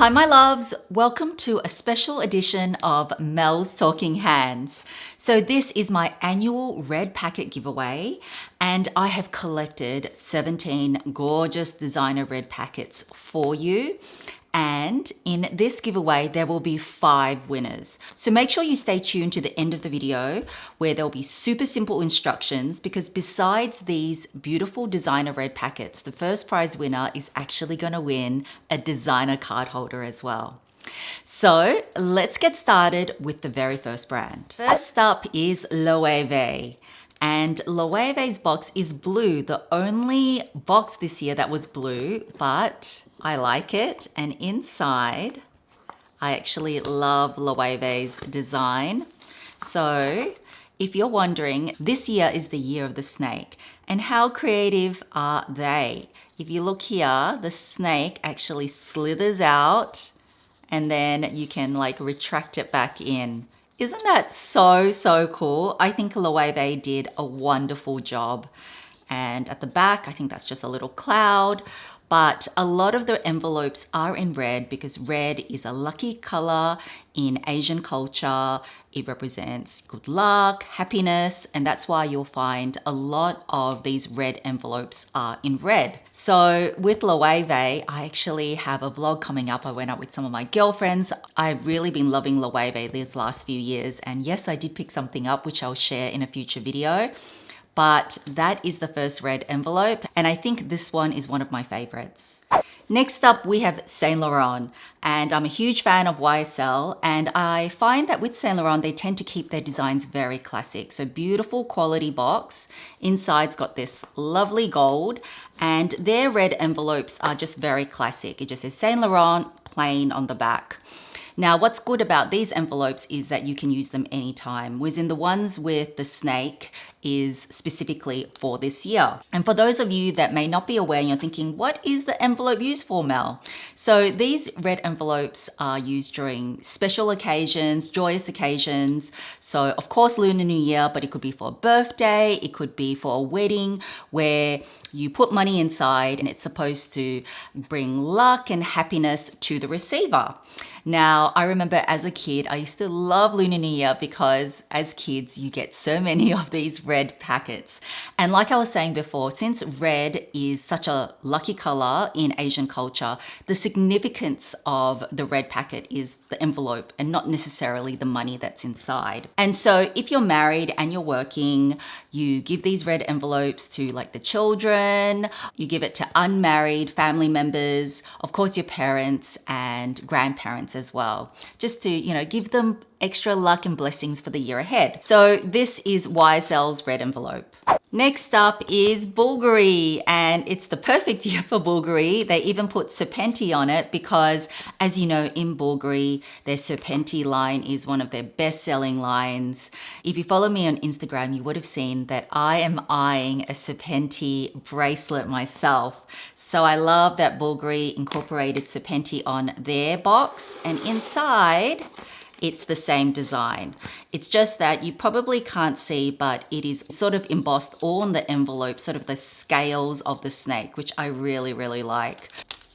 Hi my loves, welcome to a special edition of Mel's Talking Hands. So this is my annual red packet giveaway and I have collected 17 gorgeous designer red packets for you. And in this giveaway, there will be 5 winners. So make sure you stay tuned to the end of the video where there'll be super simple instructions, because besides these beautiful designer red packets, the first prize winner is actually gonna win a designer card holder as well. So let's get started with the very first brand. First up is Loewe. And Loewe's box is blue, the only box this year that was blue, but I like it. And inside, I actually love Loewe's design. So if you're wondering, this year is the year of the snake. And how creative are they? If you look here, the snake actually slithers out and then you can like retract it back in. Isn't that so cool? I think Loewe did a wonderful job. And at the back, I think that's just a little cloud. But a lot of the envelopes are in red because red is a lucky color in Asian culture. It represents good luck, happiness, and that's why you'll find a lot of these red envelopes are in red. So with Loewe, I actually have a vlog coming up. I went out with some of my girlfriends. I've really been loving Loewe these last few years. And yes, I did pick something up, which I'll share in a future video. But that is the first red envelope, and I think this one is one of my favorites. Next up, we have Saint Laurent, and I'm a huge fan of YSL, and I find that with Saint Laurent, they tend to keep their designs very classic. So beautiful quality box. Inside's got this lovely gold, and their red envelopes are just very classic. It just says Saint Laurent, plain on the back. Now, what's good about these envelopes is that you can use them anytime, whereas in the ones with the snake is specifically for this year. And for those of you that may not be aware, you're thinking, what is the envelope used for, Mel? So these red envelopes are used during special occasions, joyous occasions. So of course, Lunar New Year, but it could be for a birthday, it could be for a wedding where you put money inside and it's supposed to bring luck and happiness to the receiver. Now, I remember as a kid, I used to love Lunar New Year because as kids, you get so many of these red packets. And like I was saying before, since red is such a lucky color in Asian culture, the significance of the red packet is the envelope and not necessarily the money that's inside. And so if you're married and you're working, you give these red envelopes to like the children, you give it to unmarried family members, of course your parents and grandparents as well, just to, you know, give them extra luck and blessings for the year ahead. So this is YSL's red envelope. Next up is Bvlgari, and it's the perfect year for Bvlgari. They even put SERPENTI on it because, as you know, in Bvlgari, their SERPENTI line is one of their best-selling lines. If you follow me on Instagram, you would have seen that I am eyeing a SERPENTI bracelet myself. So I love that Bvlgari incorporated SERPENTI on their box, and inside, it's the same design. It's just that you probably can't see, but it is sort of embossed all on the envelope, sort of the scales of the snake, which I really like.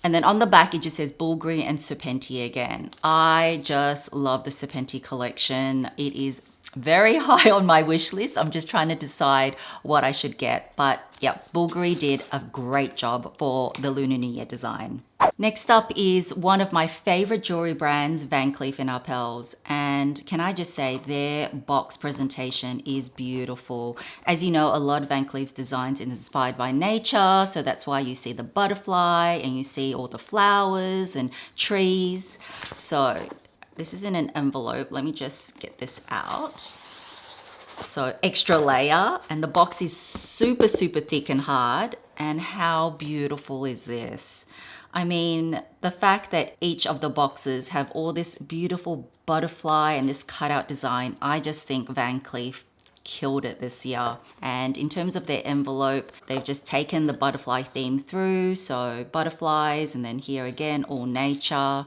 And then on the back, it just says Bvlgari and SERPENTI again. I just love the SERPENTI collection. It is very high on my wish list. I'm just trying to decide what I should get. But yeah, Bvlgari did a great job for the Lunar New Year design. Next up is one of my favorite jewelry brands, Cleef Arpels. And can I just say their box presentation is beautiful. As you know, a lot of Cleef's designs is inspired by nature. So that's why you see the butterfly and you see all the flowers and trees. So this is in an envelope. Let me just get this out. So extra layer, and the box is super thick and hard. And how beautiful is this? I mean, the fact that each of the boxes have all this beautiful butterfly and this cutout design, I just think Van Cleef killed it this year. And in terms of their envelope, they've just taken the butterfly theme through. So butterflies, and then here again, all nature.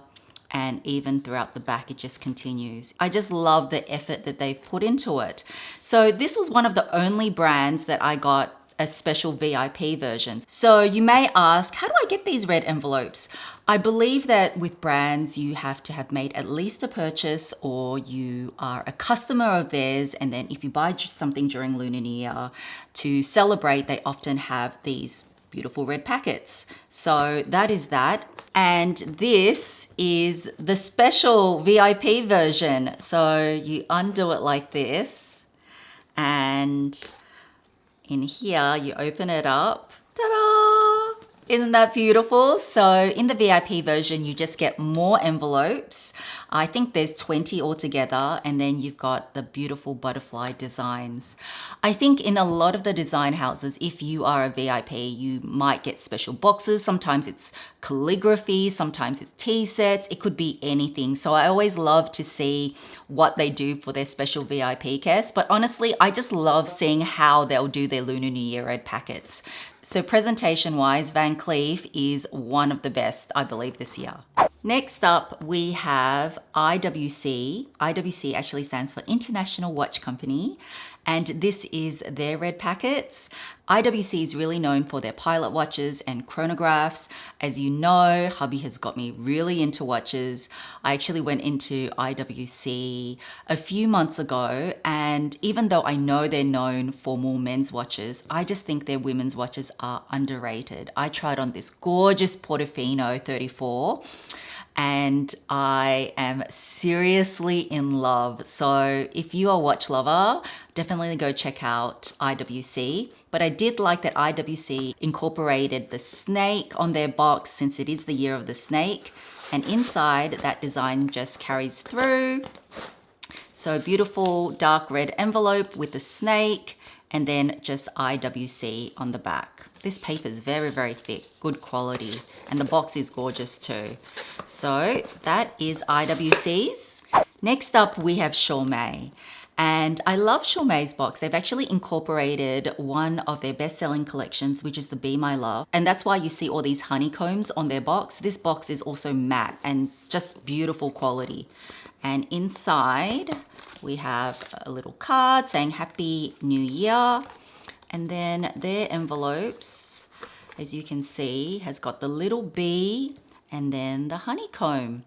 And even throughout the back, it just continues. I just love the effort that they've put into it. So this was one of the only brands that I got a special VIP version. So you may ask, how do I get these red envelopes? I believe that with brands, you have to have made at least a purchase or you are a customer of theirs. And then if you buy something during Lunar New Year to celebrate, they often have these beautiful red packets. So that is that. And this is the special VIP version. So you undo it like this, and in here you open it up. Ta-da! Isn't that beautiful? So in the VIP version, you just get more envelopes. I think there's 20 altogether, and then you've got the beautiful butterfly designs. I think in a lot of the design houses, if you are a VIP, you might get special boxes. Sometimes it's calligraphy, sometimes it's tea sets. It could be anything. So I always love to see what they do for their special VIP guests. But honestly, I just love seeing how they'll do their Lunar New Year red packets. So presentation-wise, Van Cleef is one of the best, I believe, this year. Next up, we have IWC. IWC actually stands for International Watch Company, and this is their red packets. IWC is really known for their pilot watches and chronographs. As you know, hubby has got me really into watches. I actually went into IWC a few months ago, and even though I know they're known for more men's watches, I just think their women's watches are underrated. I tried on this gorgeous Portofino 34, and I am seriously in love. So if you are a watch lover, definitely go check out IWC. But I did like that IWC incorporated the snake on their box, since it is the year of the snake. And inside, that design just carries through. So beautiful dark red envelope with the snake, and then just IWC on the back. This paper is very, very thick, good quality, and the box is gorgeous too. So that is IWC's. Next up, we have Chaumet. And I love Chaumet's box. They've actually incorporated one of their best-selling collections, which is the Be My Love. And that's why you see all these honeycombs on their box. This box is also matte and just beautiful quality. And inside, we have a little card saying Happy New Year. And then their envelopes, as you can see, has got the little bee and then the honeycomb.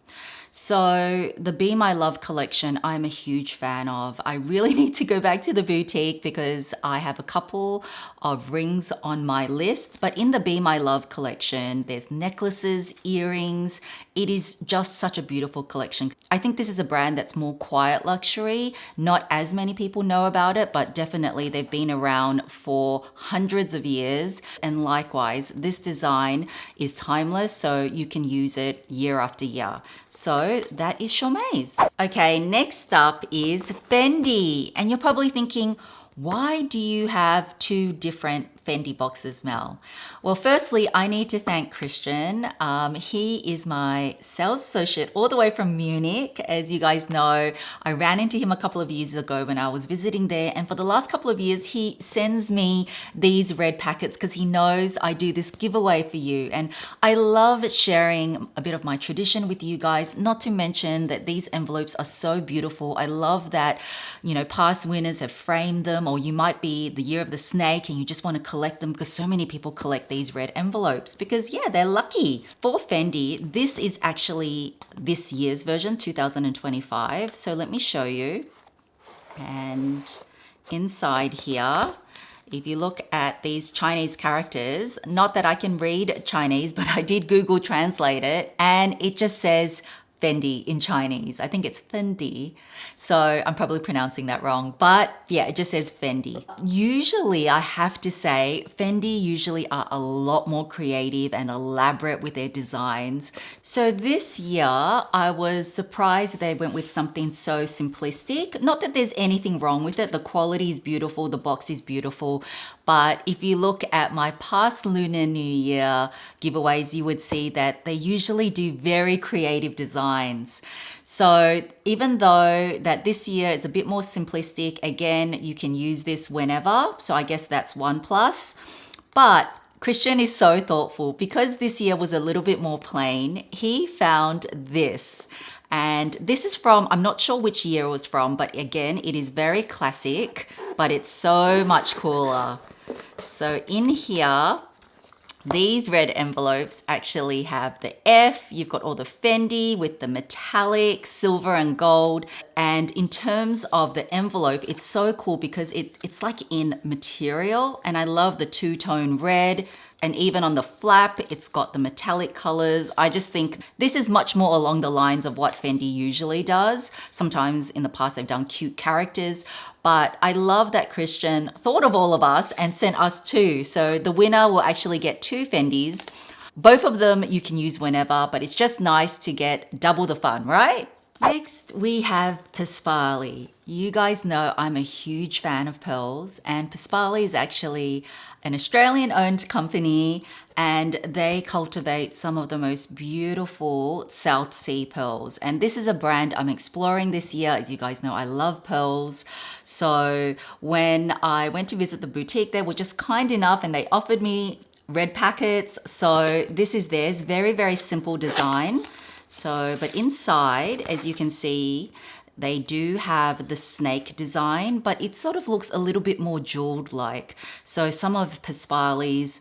So the Be My Love collection, I'm a huge fan of. I really need to go back to the boutique because I have a couple of rings on my list. But in the Be My Love collection, there's necklaces, earrings. It is just such a beautiful collection. I think this is a brand that's more quiet luxury. Not as many people know about it, but definitely they've been around for hundreds of years. And likewise, this design is timeless, so you can use it year after year. So that is Chaumet's. Okay, next up is Fendi. And you're probably thinking, why do you have two different Fendi boxes, Mel? Well, firstly, I need to thank Christian. He is my sales associate all the way from Munich. As you guys know, I ran into him a couple of years ago when I was visiting there. And for the last couple of years, he sends me these red packets because he knows I do this giveaway for you. And I love sharing a bit of my tradition with you guys, not to mention that these envelopes are so beautiful. I love that, you know, past winners have framed them, or you might be the year of the snake and you just want to collect them because so many people collect these red envelopes because, yeah, they're lucky. For Fendi, this is actually this year's version, 2025. So let me show you. And inside here, if you look at these Chinese characters, not that I can read Chinese, but I did Google Translate it, and it just says Fendi in Chinese. I think it's Fendi. So I'm probably pronouncing that wrong, but yeah, it just says Fendi. Usually, I have to say, Fendi usually are a lot more creative and elaborate with their designs. So this year, I was surprised that they went with something so simplistic. Not that there's anything wrong with it. The quality is beautiful, the box is beautiful. But if you look at my past Lunar New Year giveaways, you would see that they usually do very creative designs. So even though that this year is a bit more simplistic, again, you can use this whenever. So I guess that's one plus. But Christian is so thoughtful because this year was a little bit more plain. He found this. And this is from, I'm not sure which year it was from, but again, it is very classic, but it's so much cooler. So in here, these red envelopes actually have the F. You've got all the Fendi with the metallic, silver and gold. And in terms of the envelope, it's so cool because it's like in material. And I love the two-tone red. And even on the flap, it's got the metallic colors. I just think this is much more along the lines of what Fendi usually does. Sometimes in the past, they've done cute characters, but I love that Christian thought of all of us and sent us two. So the winner will actually get two Fendis. Both of them you can use whenever, but it's just nice to get double the fun, right? Next, we have Paspaley. You guys know I'm a huge fan of pearls, and Paspaley is actually an Australian-owned company, and they cultivate some of the most beautiful South Sea pearls. And this is a brand I'm exploring this year. As you guys know, I love pearls. So when I went to visit the boutique, they were just kind enough and they offered me red packets. So this is theirs, very, very simple design. So, but inside, as you can see, they do have the snake design, but it sort of looks a little bit more jeweled like. So some of Paspaley's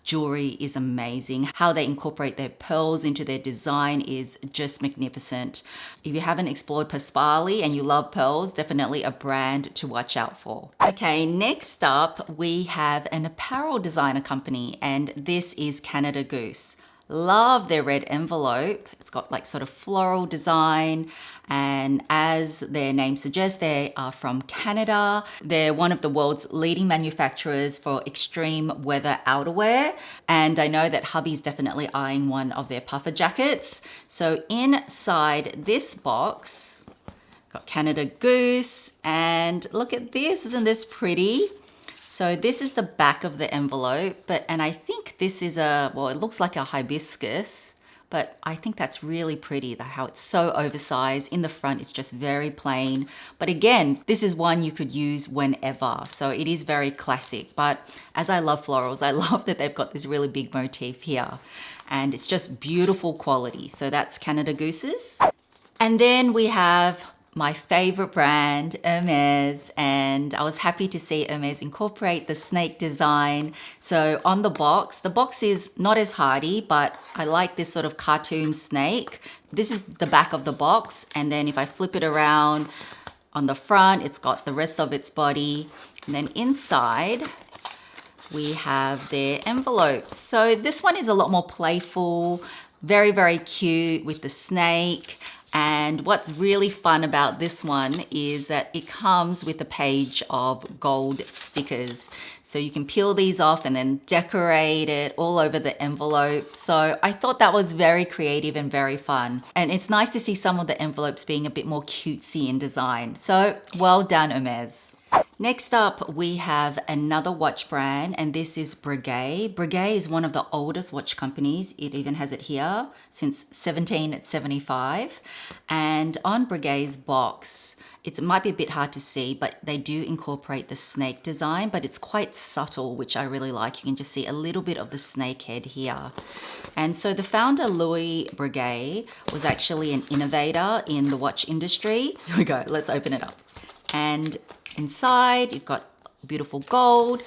jewelry is amazing. How they incorporate their pearls into their design is just magnificent. If you haven't explored Paspaley and you love pearls, definitely a brand to watch out for. Okay, next up, we have an apparel designer company, and this is Canada Goose. Love their red envelope. It's got like sort of floral design, and as their name suggests, they are from Canada. They're one of the world's leading manufacturers for extreme weather outerwear, and I know that hubby's definitely eyeing one of their puffer jackets. So inside this box, got Canada Goose, and look at this, isn't this pretty? So this is the back of the envelope, and I think this is well, it looks like a hibiscus, but I think that's really pretty, how it's so oversized. In the front, it's just very plain. But again, this is one you could use whenever. So it is very classic, but as I love florals, I love that they've got this really big motif here, and it's just beautiful quality. So that's Canada Goose's. And then we have my favorite brand, Hermes, and I was happy to see Hermes incorporate the snake design. So on the box is not as hardy, but I like this sort of cartoon snake. This is the back of the box, and then if I flip it around on the front, it's got the rest of its body. And then inside, we have their envelopes. So this one is a lot more playful, very, very cute with the snake. And what's really fun about this one is that it comes with a page of gold stickers. So you can peel these off and then decorate it all over the envelope. So I thought that was very creative and very fun. And it's nice to see some of the envelopes being a bit more cutesy in design. So well done, Hermes. Next up, we have another watch brand, and this is Bvlgari. Bvlgari is one of the oldest watch companies. It even has it here since 1775. And on Bvlgari's box, it might be a bit hard to see, but they do incorporate the snake design, but it's quite subtle, which I really like. You can just see a little bit of the snake head here. And so the founder, Louis Bvlgari, was actually an innovator in the watch industry. Here we go, let's open it up. And inside, you've got beautiful gold.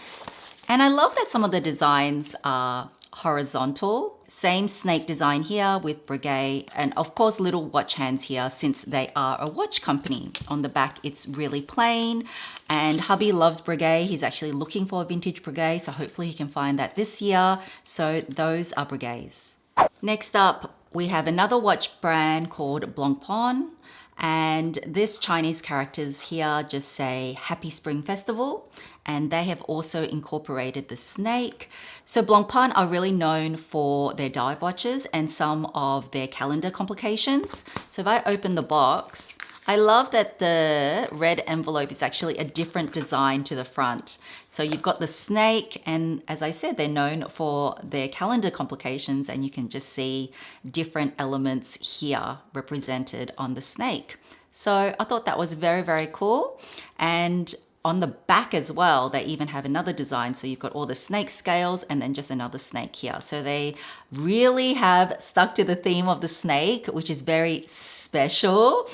And I love that some of the designs are horizontal. Same snake design here with Bvlgari. And of course, little watch hands here since they are a watch company. On the back, it's really plain. And hubby loves Bvlgari. He's actually looking for a vintage Bvlgari, so hopefully he can find that this year. So those are Bvlgari's. Next up, we have another watch brand called Blancpain. And this Chinese characters here just say Happy Spring Festival, and they have also incorporated the snake. So Blancpain are really known for their dive watches and some of their calendar complications. So if I open the box, I love that the red envelope is actually a different design to the front. So you've got the snake, and as I said, they're known for their calendar complications, and you can just see different elements here represented on the snake. So I thought that was very, very cool. And on the back as well, they even have another design. So you've got all the snake scales and then just another snake here. So they really have stuck to the theme of the snake, which is very special.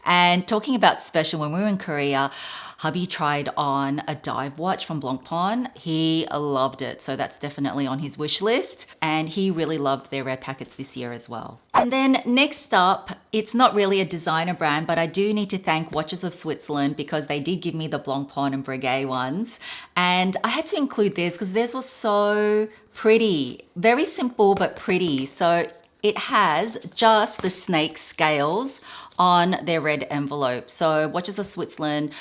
And talking about special, when we were in Korea, Hubby tried on a dive watch from Blancpain. He loved it. So that's definitely on his wish list. And he really loved their red packets this year as well. And then next up, it's not really a designer brand, but I do need to thank Watches of Switzerland because they did give me the Blancpain and Breguet ones. And I had to include this because theirs was so pretty. Very simple, but pretty. So it has just the snake scales on their red envelope. So Watches of Switzerland,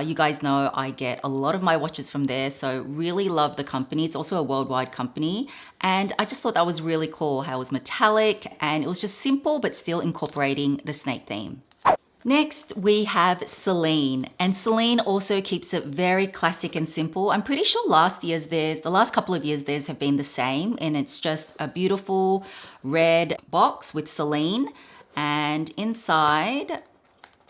you guys know I get a lot of my watches from there, so really love the company. It's also a worldwide company, and I just thought that was really cool how it was metallic and it was just simple but still incorporating the snake theme. Next, we have Celine, and Celine also keeps it very classic and simple. I'm pretty sure the last couple of years theirs have been the same, and it's just a beautiful red box with Celine, and inside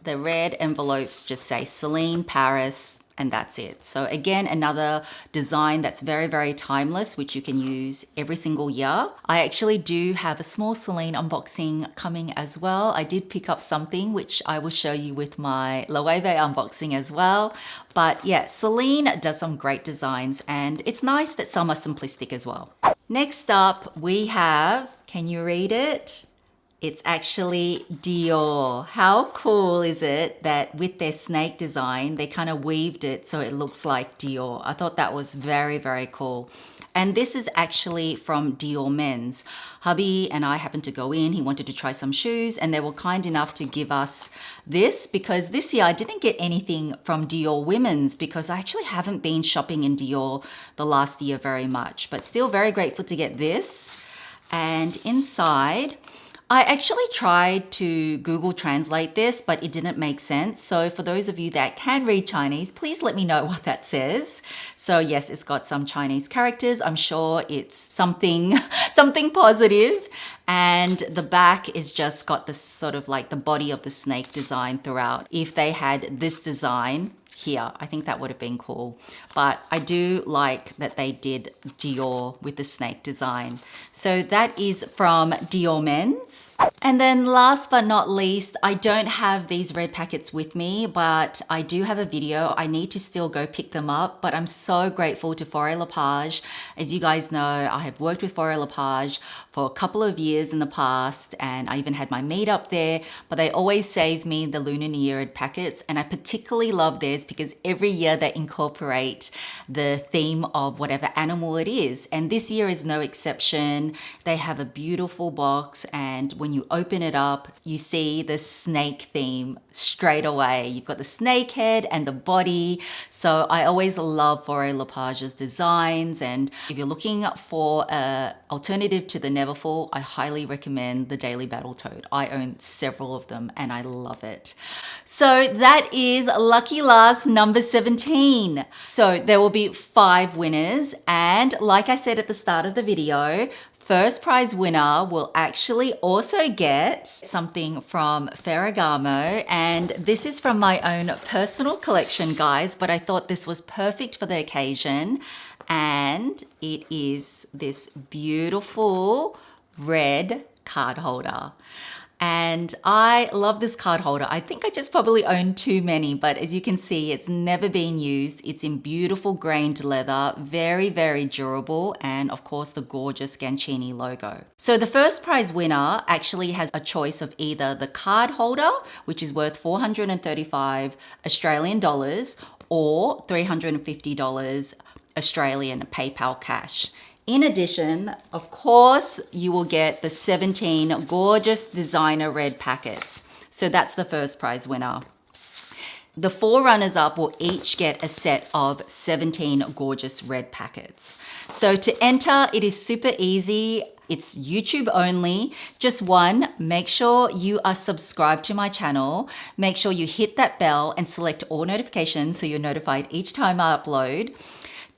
the red envelopes just say Celine Paris, and that's it. So again, another design that's very, very timeless, which you can use every single year. I actually do have a small Celine unboxing coming as well. I did pick up something which I will show you with my Loewe unboxing as well. But yeah, Celine does some great designs, and it's nice that some are simplistic as well. Next up, we have, can you read it? It's actually Dior. How cool is it that with their snake design, they kind of weaved it so it looks like Dior. I thought that was very, very cool. And this is actually from Dior Men's. Hubby and I happened to go in. He wanted to try some shoes, and they were kind enough to give us this because this year I didn't get anything from Dior Women's because I actually haven't been shopping in Dior the last year very much, but still very grateful to get this. And inside, I actually tried to Google translate this, but it didn't make sense. So for those of you that can read Chinese, please let me know what that says. So yes, it's got some Chinese characters. I'm sure it's something positive. And the back is just got this sort of like the body of the snake design throughout. If they had this design here, I think that would have been cool. But I do like that they did Dior with the snake design. So that is from Dior Men's. And then last but not least, I don't have these red packets with me, but I do have a video. I need to still go pick them up, but I'm so grateful to Faure Le Page. As you guys know, I have worked with Faure Le Page for a couple of years in the past, and I even had my meetup there, but they always save me the Lunar New Year red packets, and I particularly love theirs because every year they incorporate the theme of whatever animal it is, and this year is no exception. They have a beautiful box, and when you open it up, you see the snake theme straight away. You've got the snake head and the body. So I always love Faure Le Page's designs, and if you're looking for an alternative to the Neverfull, I highly recommend the Daily Battle Tote. I own several of them and I love it. So that is lucky last number 17. So there will be 5 winners, and like I said at the start of the video, first prize winner will actually also get something from Ferragamo, and this is from my own personal collection, guys, but I thought this was perfect for the occasion, and it is this beautiful red card holder. And I love this card holder. I think I just probably own too many, but as you can see, it's never been used. It's in beautiful grained leather, very, very durable, and of course the gorgeous Gancini logo. So the first prize winner actually has a choice of either the card holder, which is worth 435 Australian dollars, or $350 Australian PayPal cash. In addition, of course, you will get the 17 gorgeous designer red packets. So that's the first prize winner. The 4 runners-up will each get a set of 17 gorgeous red packets. So to enter, it is super easy. It's YouTube only. Just one, make sure you are subscribed to my channel. Make sure you hit that bell and select all notifications so you're notified each time I upload.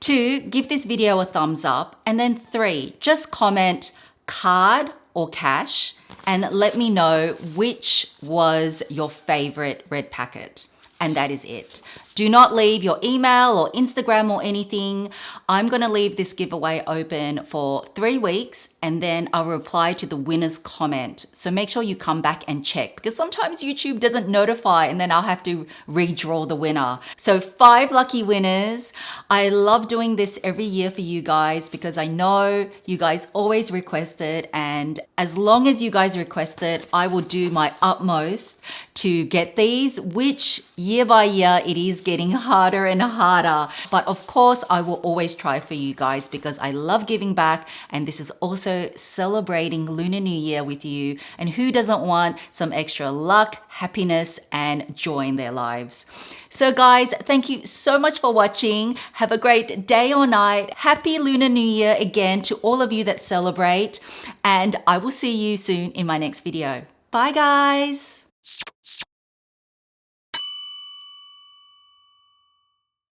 2, give this video a thumbs up. And then 3, just comment card or cash and let me know which was your favorite red packet. And that is it. Do not leave your email or Instagram or anything. I'm going to leave this giveaway open for 3 weeks and then I'll reply to the winner's comment. So make sure you come back and check because sometimes YouTube doesn't notify and then I'll have to redraw the winner. So 5 lucky winners. I love doing this every year for you guys because I know you guys always request it, and as long as you guys request it, I will do my utmost to get these, which year by year it is getting harder and harder. But of course, I will always try for you guys because I love giving back, and this is also celebrating Lunar New Year with you. And who doesn't want some extra luck, happiness, and joy in their lives? So guys, thank you so much for watching. Have a great day or night. Happy Lunar New Year again to all of you that celebrate. And I will see you soon in my next video. Bye guys.